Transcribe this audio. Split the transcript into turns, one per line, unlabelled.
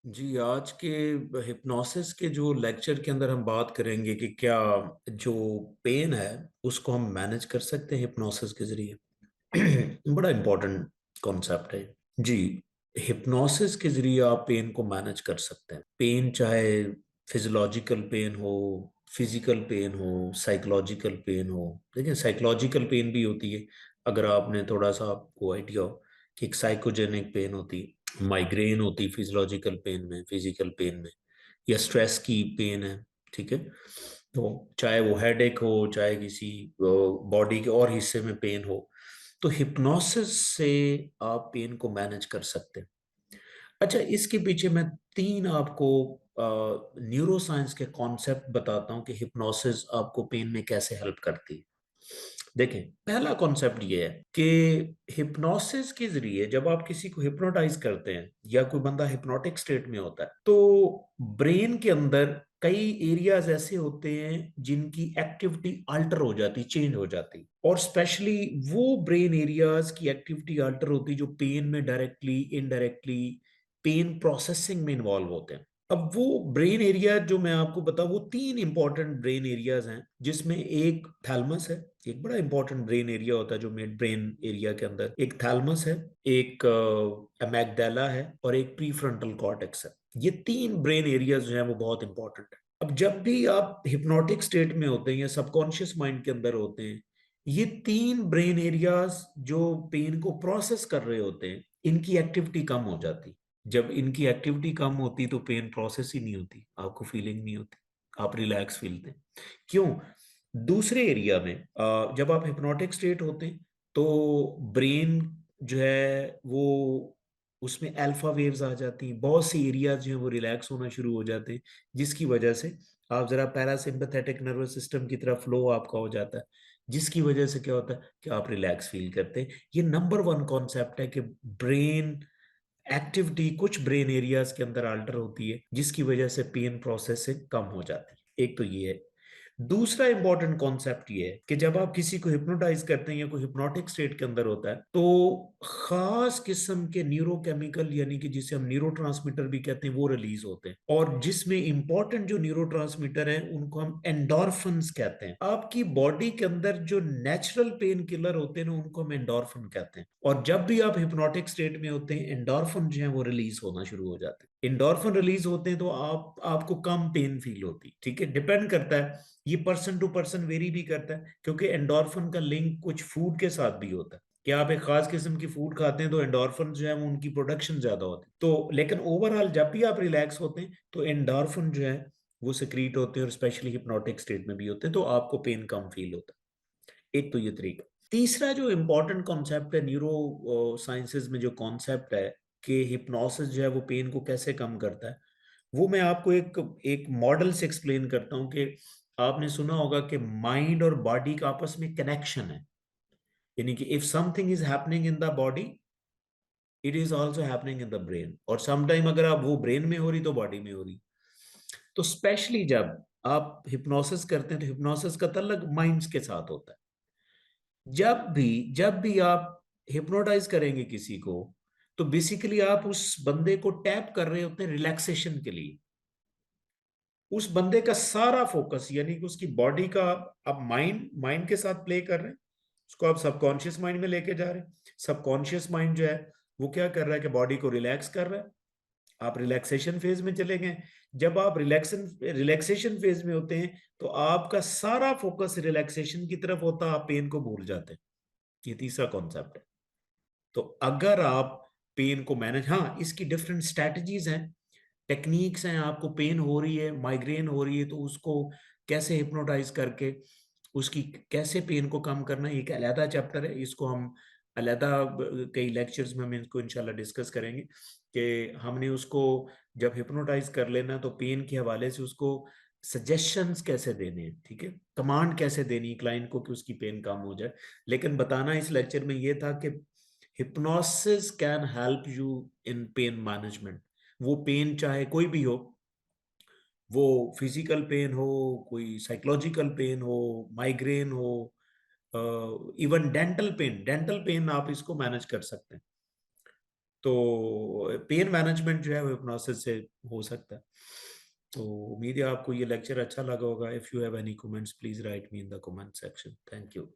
जी, आज के हिप्नोसिस के जो लेक्चर के अंदर हम बात करेंगे कि क्या जो पेन है उसको हम मैनेज कर सकते हैं हिप्नोसिस के जरिए। बड़ा इम्पोर्टेंट कॉन्सेप्ट है। जी, हिप्नोसिस के जरिए आप पेन को मैनेज कर सकते हैं। पेन चाहे फिजियोलॉजिकल पेन हो, फिजिकल पेन हो, साइकोलॉजिकल पेन हो। देखिए, साइकोलॉजिकल पेन भी होती है। अगर आपने थोड़ा सा आपको आइडिया हो कि एक साइकोजेनिक पेन होती है, माइग्रेन होती है फिजियोलॉजिकल पेन में, फिजिकल पेन में, या स्ट्रेस की पेन है। ठीक है, तो चाहे वो हेडेक हो, चाहे किसी बॉडी के और हिस्से में पेन हो, तो हिप्नोसिस से आप पेन को मैनेज कर सकते हैं। अच्छा, इसके पीछे मैं तीन आपको न्यूरो साइंस के कॉन्सेप्ट बताता हूं कि हिप्नोसिस आपको पेन में कैसे हेल्प करती है। देखें, पहला कॉन्सेप्ट ये है कि हिप्नोसिस के जरिए जब आप किसी को हिप्नोटाइज करते हैं या कोई बंदा हिप्नोटिक स्टेट में होता है, तो ब्रेन के अंदर कई एरियाज ऐसे होते हैं जिनकी एक्टिविटी अल्टर हो जाती, चेंज हो जाती, और स्पेशली वो ब्रेन एरियाज की एक्टिविटी अल्टर होती जो पेन में डायरेक्टली इनडायरेक्टली पेन प्रोसेसिंग में इन्वॉल्व होते हैं। अब वो ब्रेन एरिया जो मैं आपको बताऊं, वो तीन इंपॉर्टेंट ब्रेन एरियाज हैं, जिसमें एक थैलमस है। एक बड़ा इंपॉर्टेंट ब्रेन एरिया होता है जो मिड ब्रेन एरिया के अंदर, एक थैलमस है, एक अमेगडाला है, और एक प्री फ्रंटल कॉर्टेक्स है। ये तीन ब्रेन एरियाज जो है वो बहुत इंपॉर्टेंट है। अब जब भी आप हिप्नोटिक स्टेट में होते हैं या सबकॉन्शियस माइंड के अंदर होते हैं, ये तीन ब्रेन एरियाज जो पेन को प्रोसेस कर रहे होते हैं, इनकी एक्टिविटी कम हो जाती। जब इनकी एक्टिविटी कम होती तो पेन प्रोसेस ही नहीं होती, आपको फीलिंग नहीं होती, आप रिलैक्स फील थे। क्यों? दूसरे एरिया में जब आप हिप्नोटिक स्टेट होते हैं, तो ब्रेन जो है वो, उसमें अल्फा वेव्स आ जाती हैं, बहुत सी एरियाज जो है वो रिलैक्स होना शुरू हो जाते हैं, जिसकी वजह से आप जरा पैरासिम्पथेटिक नर्वस सिस्टम की तरफ फ्लो आपका हो जाता है, जिसकी वजह से क्या होता है कि आप रिलैक्स फील करते हैं। ये नंबर वन कॉन्सेप्ट है कि ब्रेन एक्टिविटी कुछ ब्रेन एरियाज के अंदर अल्टर होती है, जिसकी वजह से पेन प्रोसेसिंग कम हो जाती है। एक तो ये है। दूसरा इंपॉर्टेंट कॉन्सेप्ट ये है कि जब आप किसी को हिप्नोटाइज करते हैं या कोई हिप्नोटिक स्टेट के अंदर होता है, तो खास किस्म के न्यूरोकेमिकल, यानी कि जिसे हम न्यूरोट्रांसमीटर भी कहते हैं, वो रिलीज होते हैं, और जिसमें इंपॉर्टेंट जो न्यूरोट्रांसमीटर है उनको हम एंडोर्फिन्स कहते हैं। आपकी बॉडी के अंदर जो नेचुरल पेन किलर होते हैं ना, उनको हम एंडोर्फिन कहते हैं। और जब भी आप हिप्नोटिक स्टेट में होते हैं, एंडोर्फिन जो है वो रिलीज होना शुरू हो जाते हैं। एंडोर्फिन रिलीज होते हैं तो आपको कम पेन फील होती, ठीक है। डिपेंड करता है, ये पर्सन टू पर्सन वेरी भी करता है, क्योंकि एंडोर्फिन का लिंक कुछ फूड के साथ भी होता है कि आप एक खास किस्म की फूड खाते हैं तो एंडोर्फिन जो है वो उनकी प्रोडक्शन ज्यादा होती है। तो लेकिन ओवरऑल जब भी आप रिलैक्स होते हैं तो एंडोर्फिन जो है वो सिक्रीट होते हैं, और स्पेशली हिप्नोटिक स्टेट में भी होते हैं, तो आपको पेन कम फील होता है। एक तो ये तरीका। तीसरा जो इंपॉर्टेंट कॉन्सेप्ट है न्यूरो साइंसेज में, जो कॉन्सेप्ट है कि हिप्नोसिस जो है वो पेन को कैसे कम करता है, वो मैं आपको एक एक मॉडल से एक्सप्लेन करता हूं कि आपने सुना होगा कि माइंड और बॉडी का आपस में कनेक्शन है। यानी कि if something is happening in the body, it is also happening in the brain, और समटाइम अगर आप वो ब्रेन में हो रही तो बॉडी में हो रही। तो स्पेशली जब आप हिप्नोसिस करते हैं, तो हिप्नोसिस का तल्लक माइंड्स के साथ होता है। जब भी आप हिप्नोटाइज करेंगे किसी को, तो बेसिकली आप उस बंदे को टैप कर रहे होते हैं रिलैक्सेशन के लिए। उस बंदे का सारा फोकस, यानी कि उसकी बॉडी का, आप माइंड माइंड के साथ प्ले कर रहे हैं, उसको आप सबकॉन्शियस माइंड में लेके जा रहे हैं। सबकॉन्शियस माइंड जो है वो क्या कर रहा है कि बॉडी को रिलैक्स कर रहा है। आप रिलैक्सेशन फेज में चले गए। जब आप रिलैक्सेशन फेज में होते हैं, तो आपका सारा फोकस रिलैक्सेशन की तरफ होता है, आप पेन को भूल जाते हैं। ये तीसरा कॉन्सेप्ट है। तो अगर आप पेन को मैनेज, हाँ, इसकी डिफरेंट स्ट्रैटेजीज हैं, टेक्निक्स हैं। आपको पेन हो रही है, माइग्रेन हो रही है, तो उसको कैसे हिप्नोटाइज करके उसकी कैसे पेन को कम करना है, एक अलहदा चैप्टर है। इसको हम अलहदा कई लेक्चर्स में हम इसको इंशाल्लाह डिस्कस करेंगे कि हमने उसको जब हिप्नोटाइज कर लेना, तो पेन के हवाले से उसको सजेशंस कैसे देने हैं, ठीक है, कमांड कैसे देनी क्लाइंट को कि उसकी पेन कम हो जाए। लेकिन बताना इस लेक्चर में ये था कि hypnosis can help you in pain management. वो पेन चाहे कोई भी हो, वो फिजिकल पेन हो, कोई साइकोलॉजिकल पेन हो, माइग्रेन हो, even dental pen, dental pen आप इसको मैनेज कर सकते हैं। तो पेन मैनेजमेंट जो है वो हिप्नोसिस से हो सकता है। तो उम्मीद है आपको ये लेक्चर अच्छा लगा होगा। If you have any comments please right me in the comment section. Thank you.